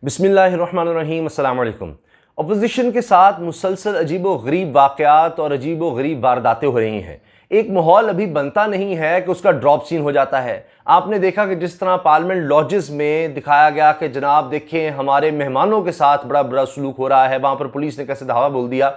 बिस्मिल्लाहिर्रहमानिर्रहीम, अस्सलाम वालेकुम। अपोजिशन के साथ मुसलसल अजीब व गरीब वाक़यात और अजीब व गरीब वारदातें हो रही हैं। एक माहौल अभी बनता नहीं है कि उसका ड्रॉप सीन हो जाता है। आपने देखा कि जिस तरह पार्लियामेंट लॉजेस में दिखाया गया कि जनाब देखें हमारे मेहमानों के साथ बड़ा बुरा सलूक हो रहा है, वहाँ पर पुलिस ने कैसे धावा बोल दिया।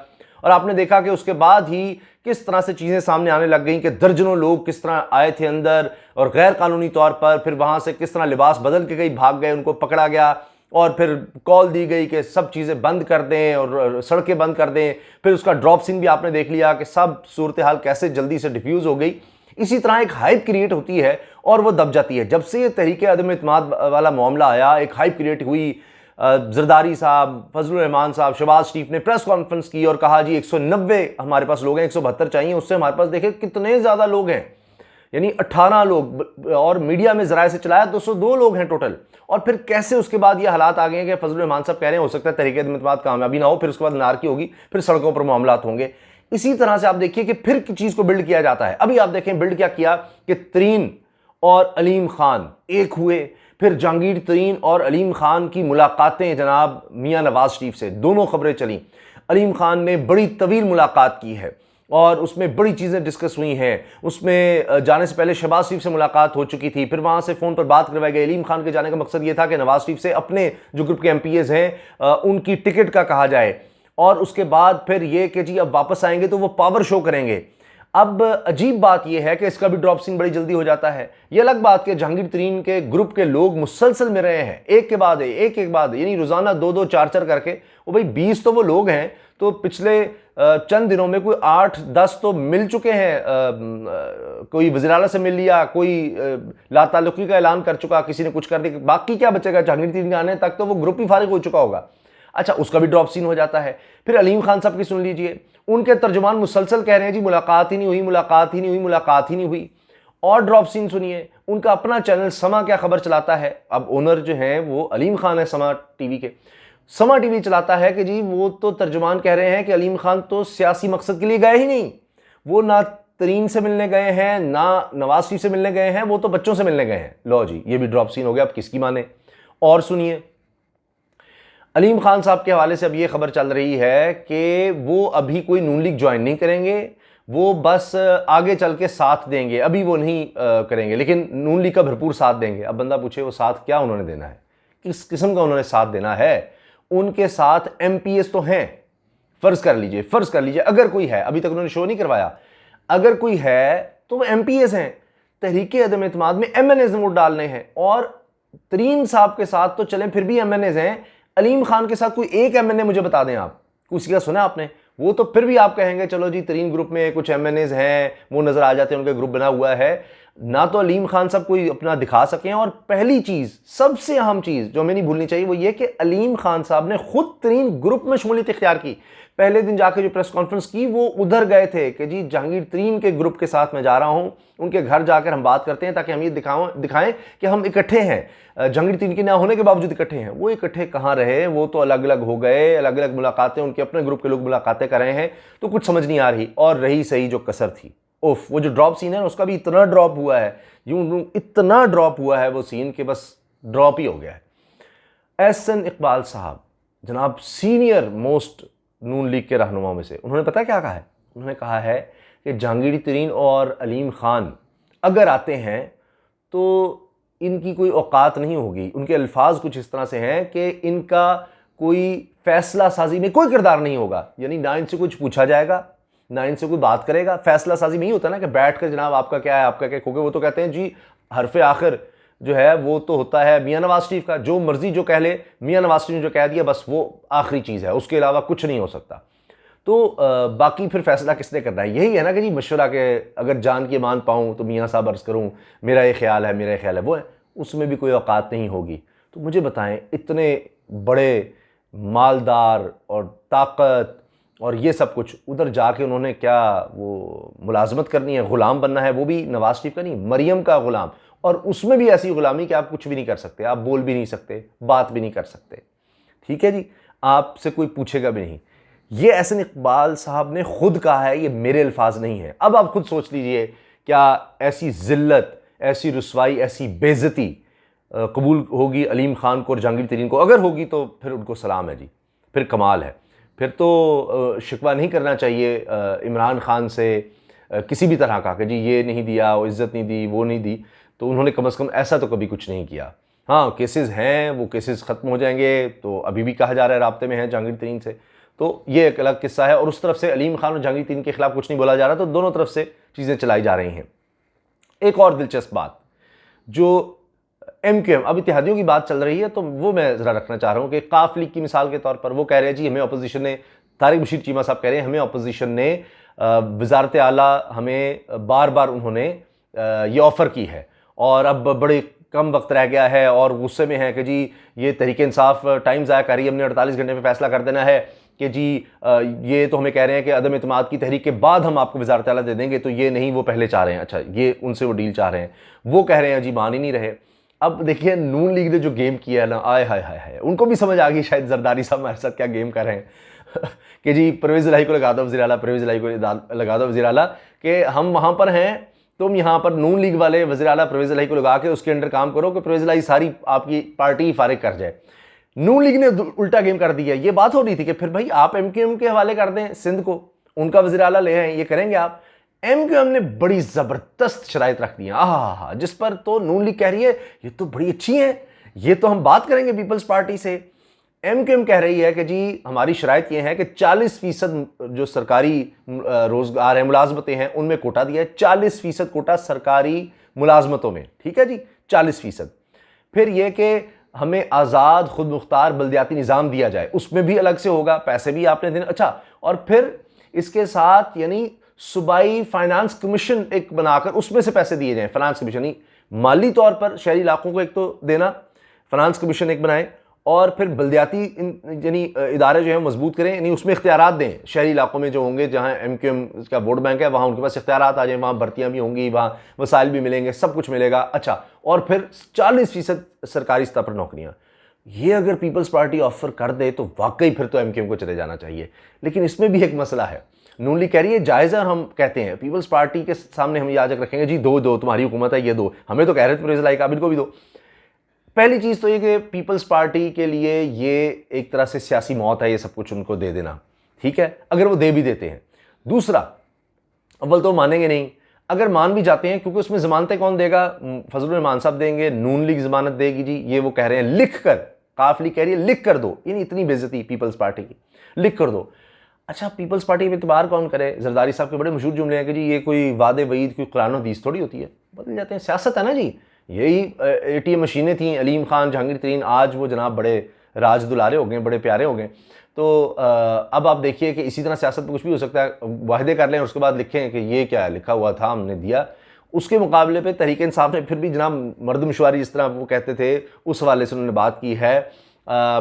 और आपने देखा कि उसके बाद ही किस तरह से चीज़ें सामने आने लग गई कि दर्जनों लोग किस तरह आए थे अंदर और गैर कानूनी तौर पर, फिर वहाँ से किस तरह लिबास बदल के कहीं भाग गए, उनको पकड़ा गया और फिर कॉल दी गई कि सब चीज़ें बंद कर दें और सड़कें बंद कर दें। फिर उसका ड्रॉप सीन भी आपने देख लिया कि सब सूरत हाल कैसे जल्दी से डिफ्यूज़ हो गई। इसी तरह एक हाइप क्रिएट होती है और वो दब जाती है। जब से ये तहरीक अदम इत्मीनान वाला मामला आया, एक हाइप क्रिएट हुई। जरदारी साहब, फजलुर रहमान साहब, शहबाज शरीफ ने प्रेस कॉन्फ्रेंस की और कहा जी 190 हमारे पास लोग हैं, 172 चाहिए। उससे हमारे पास देखे कितने ज़्यादा लोग हैं, यानी 18 लोग, और मीडिया में जराए से चलाया 202 लोग हैं टोटल। और फिर कैसे उसके बाद ये हालात आ गए हैं कि फजलुर रहमान साहब कह रहे हैं हो सकता है तहरीक अदम इत्मीनान कामयाबी ना हो, फिर उसके बाद नारकी होगी, फिर सड़कों पर मामलात होंगे। इसी तरह से आप देखिए कि फिर चीज़ को बिल्ड किया जाता है। अभी आप देखें बिल्ड क्या किया कि तरीन और अलीम खान एक हुए, फिर जहांगीर तरीन और अलीम खान की मुलाकातें जनाब मियां नवाज शरीफ से, दोनों खबरें चली। अलीम खान ने बड़ी तवील मुलाकात की है और उसमें बड़ी चीज़ें डिस्कस हुई हैं। उसमें जाने से पहले शहबाज शरीफ से मुलाकात हो चुकी थी, फिर वहाँ से फ़ोन पर बात करवाई गई। अलीम खान के जाने का मकसद ये था कि नवाज शरीफ से अपने जो ग्रुप के एमपीएज़ हैं उनकी टिकट का कहा जाए, और उसके बाद फिर ये कि जी अब वापस आएंगे तो वो पावर शो करेंगे। अब अजीब बात यह है कि इसका भी ड्रॉप सीन बड़ी जल्दी हो जाता है। ये अलग बात कि जहांगीर तरीन के ग्रुप के लोग मुसलसल में रहे हैं, एक के बाद एक बाद, यानी रोज़ाना 2-2 4-4 करके। वो भाई 20 तो वो लोग हैं, तो पिछले चंद दिनों में कोई 8-10 तो मिल चुके हैं। कोई वज़ीर-ए-आला से मिल लिया, कोई लाताल्लुकी का ऐलान कर चुका, किसी ने कुछ कर दिया, बाकी क्या बचेगा? जहांगीर तरीन के आने तक तो वो ग्रुप ही फारिग हो चुका होगा। अच्छा, उसका भी ड्रॉप सीन हो जाता है। फिर अलीम खान साहब की सुन लीजिए, उनके तर्जुमान मुसलसल कह रहे हैं जी मुलाकात ही नहीं हुई, मुलाकात ही नहीं हुई, मुलाकात ही नहीं हुई। और ड्रॉप सीन सुनिए, उनका अपना चैनल समा क्या खबर चलाता है। अब ओनर जो हैं वो अलीम खान है समा टीवी के। समा टीवी चलाता है कि जी वो तो तर्जुमान कह रहे हैं कि अलीम खान तो सियासी मकसद के लिए गए ही नहीं, वो ना तरीन से मिलने गए हैं, ना नवाज शरीफ से मिलने गए हैं, वो तो बच्चों से मिलने गए हैं। लो जी, ये भी ड्रॉप सीन हो गया, अब किसकी माने। और सुनिए, अलीम खान साहब के हवाले से अब ये खबर चल रही है कि वो अभी कोई नून लीग ज्वाइन नहीं करेंगे, वो बस आगे चल के साथ देंगे, अभी वो नहीं करेंगे, लेकिन नून लीग का भरपूर साथ देंगे। अब बंदा पूछे वो साथ क्या उन्होंने देना है, किस किस्म का उन्होंने साथ देना है। उनके साथ एमपीएस तो हैं, फ़र्ज़ कर लीजिए अगर कोई है, अभी तक उन्होंने शो नहीं करवाया, अगर कोई है तो वो एमपीएस हैं। तहरीक अदम इत्मीनान में एमएनएज़ वोट डालने हैं, और तरीन साहब के साथ तो चलें फिर भी एमएनएज़ हैं। अलीम खान के साथ कोई एक एमएनए मुझे बता दें, आप किसी का सुना आपने? वो तो फिर भी आप कहेंगे चलो जी तरीन ग्रुप में कुछ एमएनएज़ हैं, वो नज़र आ जाते हैं, उनका ग्रुप बना हुआ है। ना तो अलीम खान साहब कोई अपना दिखा सकें, और पहली चीज़, सबसे अहम चीज़ जो हमें नहीं भूलनी चाहिए वो ये कि अलीम खान साहब ने खुद तरीन ग्रुप में शमूलियत इख्तियार की। पहले दिन जाके जो प्रेस कॉन्फ्रेंस की वो उधर गए थे कि जी जहांगीर तरीन के ग्रुप के साथ मैं जा रहा हूँ, उनके घर जाकर हम बात करते हैं ताकि हम ये दिखाएं कि हम इकट्ठे हैं। जहांगीर तरीन के ना होने के बावजूद इकट्ठे हैं। वो इकट्ठे कहाँ रहे, वो तो अलग अलग हो गए, अलग अलग मुलाकातें, उनके अपने ग्रुप के लोग मुलाकातें कर रहे हैं, तो कुछ समझ नहीं आ रही। और रही सही जो कसर थी, उफ, वो जो ड्रॉप सीन है उसका भी इतना ड्रॉप हुआ है, यूं इतना ड्रॉप हुआ है वो सीन कि बस ड्रॉप ही हो गया है। एहसन इकबाल साहब जनाब सीनियर मोस्ट नून लीग के रहनुमाओं में से, उन्होंने पता क्या कहा है? उन्होंने कहा है कि जहांगीर तरीन और अलीम खान अगर आते हैं तो इनकी कोई औकात नहीं होगी। उनके अल्फाज कुछ इस तरह से हैं कि इनका कोई फैसला साजी में कोई किरदार नहीं होगा, यानी ना इनसे कुछ पूछा जाएगा, ना इनसे कोई बात करेगा। फैसला साजी में ही होता है ना कि बैठ कर जनाब आपका क्या है, आपका क्या खोगे। वो तो कहते हैं जी हरफ आखिर जो है वो तो होता है मियां नवाज शरीफ का, जो मर्जी जो कह ले, मियां नवाज शरीफ ने जो कह दिया बस वो आखिरी चीज़ है, उसके अलावा कुछ नहीं हो सकता। तो बाकी फिर फैसला किसने करना है? यही है ना कि जी मशवरा के अगर जान के मान पाऊँ तो मियाँ साहब अर्ज़ करूँ मेरा ये ख्याल है, मेरा ये ख्याल है, वो है, उसमें भी कोई औकात नहीं होगी। तो मुझे बताएं, इतने बड़े मालदार और ताकत और ये सब कुछ, उधर जाके उन्होंने क्या वो मुलाजमत करनी है, ग़ुलाम बनना है, वो भी नवाज शरीफ का नहीं, मरियम का ग़ुलाम। और उसमें भी ऐसी ग़ुलामी कि आप कुछ भी नहीं कर सकते, आप बोल भी नहीं सकते, बात भी नहीं कर सकते। ठीक है जी, आपसे कोई पूछेगा भी नहीं। ये एहसन इकबाल साहब ने खुद कहा है, ये मेरे अल्फाज नहीं है। अब आप खुद सोच लीजिए, क्या ऐसी ज़िल्लत, ऐसी रुसवाई, ऐसी बेइज्जती कबूल होगी अलीम ख़ान को और जहांगीर तरीन को, अगर होगी तो फिर उनको सलाम है जी, फिर कमाल है। फिर तो शिकवा नहीं करना चाहिए इमरान ख़ान से किसी भी तरह का कि जी ये नहीं दिया, वो इज़्ज़त नहीं दी, वो नहीं दी। तो उन्होंने कम से कम ऐसा तो कभी कुछ नहीं किया। हाँ, केसेस हैं, वो केसेस ख़त्म हो जाएंगे, तो अभी भी कहा जा रहा है राब्ते में है जहांगीर तरीन से, तो ये एक अलग किस्सा है। और उस तरफ से अलीम ख़ान और जहांगीर तरीन के खिलाफ कुछ नहीं बोला जा रहा, तो दोनों तरफ से चीज़ें चलाई जा रही हैं। एक और दिलचस्प बात, जो MQM अब इत्तेहादियों की बात चल रही है, तो वो मैं ज़रा रखना चाह रहा हूँ कि काफ लीग की मिसाल के तौर पर वो कह रहे हैं जी हमें अपोजिशन ने, तारिक बशीर चीमा साहब कह रहे हैं हमें अपोजिशन ने वजारत आला हमें बार बार उन्होंने ये ऑफ़र की है और अब बड़े कम वक्त रह गया है और गुस्से में है कि जी ये तहरीक इंसाफ टाइम ज़ाया कर रही है, हमने 48 घंटे में फैसला कर देना है कि जी ये तो हमें कह रहे हैं कि अदम इत्मीनाद की तहरीक के बाद हम आपको वजारत आला दे देंगे, तो ये नहीं, वो पहले चाह रहे हैं। अच्छा, ये उनसे वो डील चाह रहे हैं, वो कह रहे हैं जी मान ही नहीं रहे। अब देखिए नून लीग ने जो गेम किया है ना, आय हाय हाय हाय, उनको भी समझ आ गई शायद जरदारी साहब हमारे साथ क्या गेम कर रहे हैं कि जी परवेज़ इलाही को लगा दो वज़ीर आला, परवेज़ इलाही को लगा दो वज़ीर आला, कि हम वहाँ पर हैं, तुम यहाँ पर नून लीग वाले वज़ीर आला परवेज़ इलाही को लगा के उसके अंडर काम करो कि परवेज़ इलाही सारी आपकी पार्टी ही फारिग कर जाए। नून लीग ने उल्टा गेम कर दिया। ये बात हो रही थी कि फिर भाई आप MQM के हवाले कर दें सिंध को, उनका वज़ीर आला ले आए, ये करेंगे आप। MQM ने बड़ी ज़बरदस्त शराइत रख दी, आहा, जिस पर तो नून लीग कह रही है ये तो बड़ी अच्छी है, ये तो हम बात करेंगे पीपल्स पार्टी से। MQM कह रही है कि जी हमारी शराइत ये है कि 40% जो सरकारी रोजगार है, मुलाजमतें हैं, उनमें कोटा दिया है, 40% कोटा सरकारी मुलाजमतों में, ठीक है जी, 40%। फिर यह कि हमें आज़ाद खुद मुख्तार बल्दियाती निज़ाम दिया जाए, उसमें भी अलग से होगा, पैसे भी आपने देने। अच्छा, और फिर इसके साथ यानी सूबाई फाइनेंस कमीशन एक बनाकर उसमें से पैसे दिए जाएं, फाइनेंस कमीशन नहीं, माली तौर पर शहरी इलाकों को एक तो देना, फाइनेंस कमीशन एक बनाएं, और फिर बल्दियाती यानी इदारे जो हैं मजबूत करें, यानी उसमें इख्तियारात दें शहरी इलाकों में जो होंगे जहाँ MQM का वोट बैंक है, वहाँ उनके पास इख्तियारात आ जाएं, वहाँ भर्तियाँ भी होंगी, वहाँ वसाइल भी मिलेंगे, सब कुछ मिलेगा। अच्छा, और फिर 40% सरकारी स्तर पर नौकरियाँ, ये अगर पीपल्स पार्टी ऑफर कर दे तो वाकई फिर तो MQM को चले जाना चाहिए। लेकिन इसमें भी एक मसला है, नून लीग कह रही है जायज़ है, और हम कहते हैं पीपल्स पार्टी के सामने हम ये आजक रखेंगे जी दो दो, तुम्हारी हुकूमत है, ये दो, हमें तो कह रहे थे परवेज़ इलाही काबिल को भी दो। पहली चीज़ तो ये कि पीपल्स पार्टी के लिए ये एक तरह से सियासी मौत है, ये सब कुछ उनको दे देना, ठीक है, अगर वो दे भी देते हैं। दूसरा, अव्वल तो मानेंगे नहीं, अगर मान भी जाते हैं, क्योंकि उसमें ज़मानतें कौन देगा, फजलुर रहमान साहब देंगे, नून लीग ज़मानत देगी जी, ये वो कह रहे हैं लिख कर, काफ लीग कह रही है लिख कर दो, यानी इतनी बेइज्जती पीपल्स पार्टी की, लिख कर दो। अच्छा, पीपल्स पार्टी पे इतबार कौन करे? जरदारी साहब के बड़े मशहूर जुमले हैं कि जी ये कोई वादे वईद, कोई कुरान हदीस थोड़ी होती है, बदल जाते हैं, सियासत है ना जी। यही ATM मशीनें थी, अलीम खान, जहांगीर तरीन, आज वो जनाब बड़े राज दुलारे हो गए, बड़े प्यारे हो गए। तो अब आप देखिए कि इसी तरह सियासत में कुछ भी हो सकता है, वादे कर लें और उसके बाद लिखें कि ये क्या है, लिखा हुआ था हमने दिया। उसके मुकाबले पे तहरीक इंसाफ ने फिर भी जनाब मर्दमशुमारी जिस तरह वो कहते थे उस हवाले से उन्होंने बात की है,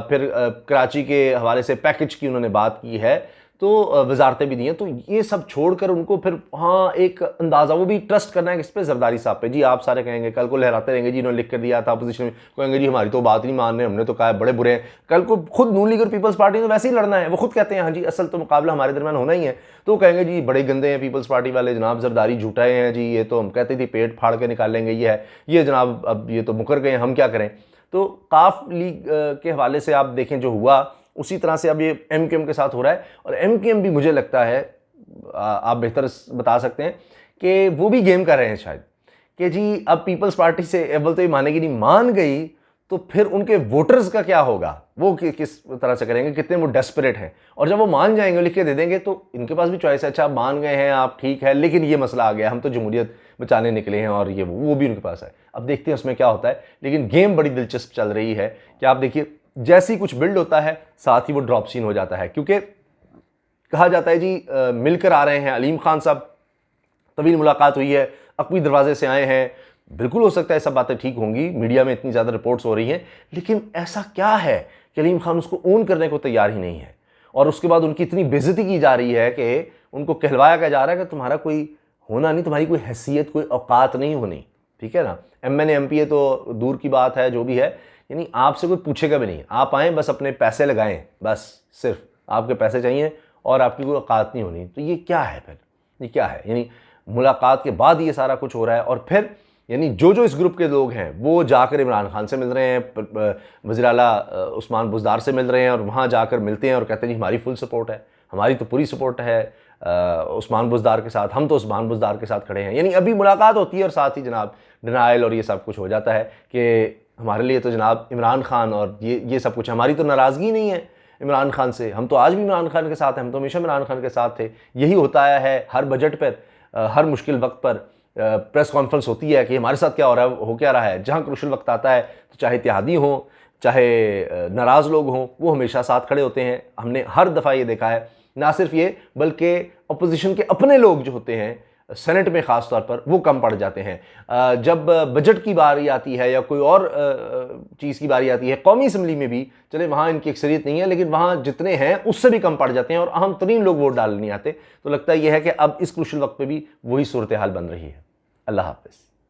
फिर कराची के हवाले से पैकेज की उन्होंने बात की है, तो वजारतें भी दी हैं। तो ये सब छोड़कर उनको फिर हाँ एक अंदाज़ा, वो भी ट्रस्ट करना है किस पे, जरदारी साहब पे। जी आप सारे कहेंगे, कल को लहराते रहेंगे जी इन्होंने लिख कर दिया था, अपोजिशन में कहेंगे जी हमारी तो बात नहीं मान रहे, हमने तो कहा है बड़े बुरे हैं। कल को खुद नून लीग और पीपल्स पार्टी ने वैसे ही लड़ना है, वो खुद कहते हैं हाँ जी असल तो मुकाबला हमारे दरमियान होना ही है, तो कहेंगे जी बड़े गंदे हैं पीपल्स पार्टी वाले, जनाब जरदारी झूठाए हैं जी, ये तो हम कहते थे पेट फाड़ के निकालेंगे, ये है ये जनाब अब ये तो मुकर गए, हम क्या करें। तो काफ लीग के हवाले से आप देखें जो हुआ, उसी तरह से अब ये MQM के साथ हो रहा है। और MQM भी मुझे लगता है, आप बेहतर बता सकते हैं कि वो भी गेम कर रहे हैं शायद, कि जी अब पीपल्स पार्टी से अव्वल तो ये मानेगी नहीं, मान गई तो फिर उनके वोटर्स का क्या होगा, वो किस तरह से करेंगे, कितने वो डेस्परेट हैं। और जब वो मान जाएंगे, लिख के दे देंगे, तो इनके पास भी चॉइस है, अच्छा मान गए हैं आप, ठीक है, लेकिन ये मसला आ गया, हम तो जमहूरियत बचाने निकले हैं, और ये वो भी उनके पास है। अब देखते हैं उसमें क्या होता है। लेकिन गेम बड़ी दिलचस्प चल रही है कि आप देखिए जैसे ही कुछ बिल्ड होता है साथ ही वो ड्रॉप सीन हो जाता है, क्योंकि कहा जाता है जी मिलकर आ रहे हैं अलीम खान साहब, तवील मुलाकात हुई है, अकवी दरवाजे से आए हैं, बिल्कुल हो सकता है सब बातें ठीक होंगी, मीडिया में इतनी ज़्यादा रिपोर्ट्स हो रही हैं, लेकिन ऐसा क्या है कि अलीम खान उसको ओन करने को तैयार ही नहीं है। और उसके बाद उनकी इतनी बेइज्जती की जा रही है कि उनको कहलवाया क्या जा रहा है कि तुम्हारा कोई होना नहीं, तुम्हारी कोई हैसियत, कोई औकात नहीं होनी, ठीक है ना। MNA MPA तो दूर की बात है, जो भी है, यानी आपसे कोई पूछेगा भी नहीं, आप आएँ बस अपने पैसे लगाएं, बस सिर्फ आपके पैसे चाहिए और आपकी कोई औकात नहीं होनी। तो ये क्या है फिर, ये क्या है, यानी मुलाकात के बाद ये सारा कुछ हो रहा है। और फिर यानी जो जो इस ग्रुप के लोग हैं वो जाकर इमरान खान से मिल रहे हैं, वज़ीर आला उस्मान बुज़दार से मिल रहे हैं और वहाँ जाकर मिलते हैं और कहते हैं जी हमारी फुल सपोर्ट है, हमारी तो पूरी सपोर्ट है उस्मान बुज़दार के साथ, हम तो उस्मान बुज़दार के साथ खड़े हैं। यानी अभी मुलाकात होती है और साथ ही जनाब डिनाइल और ये सब कुछ हो जाता है कि हमारे लिए तो जनाब इमरान खान और ये सब कुछ, हमारी तो नाराज़गी नहीं है इमरान खान से, हम तो आज भी इमरान खान के साथ हैं, हम तो हमेशा इमरान खान के साथ थे। यही होता है हर बजट पर, हर मुश्किल वक्त पर प्रेस कॉन्फ्रेंस होती है कि हमारे साथ क्या हो रहा है, हो क्या रहा है। जहाँ क्रूशल वक्त आता है तो चाहे इत्तेहादी हों, चाहे नाराज़ लोग हों, वो हमेशा साथ खड़े होते हैं। हमने हर दफ़ा ये देखा है, ना सिर्फ ये बल्कि अपोजिशन के अपने लोग जो होते हैं सेनेट में ख़ास तौर पर वो कम पड़ जाते हैं। जब बजट की बारी आती है या कोई और चीज़ की बारी आती है, कौमी असम्बली में भी चले वहाँ इनकी अक्सरियत नहीं है, लेकिन वहाँ जितने हैं उससे भी कम पड़ जाते हैं और अहम तरीन लोग वोट डालने नहीं आते। तो लगता यह है कि अब इस क्रूशल वक्त पे भी वही सूरत हाल बन रही है। अल्लाह हाफ़िज़।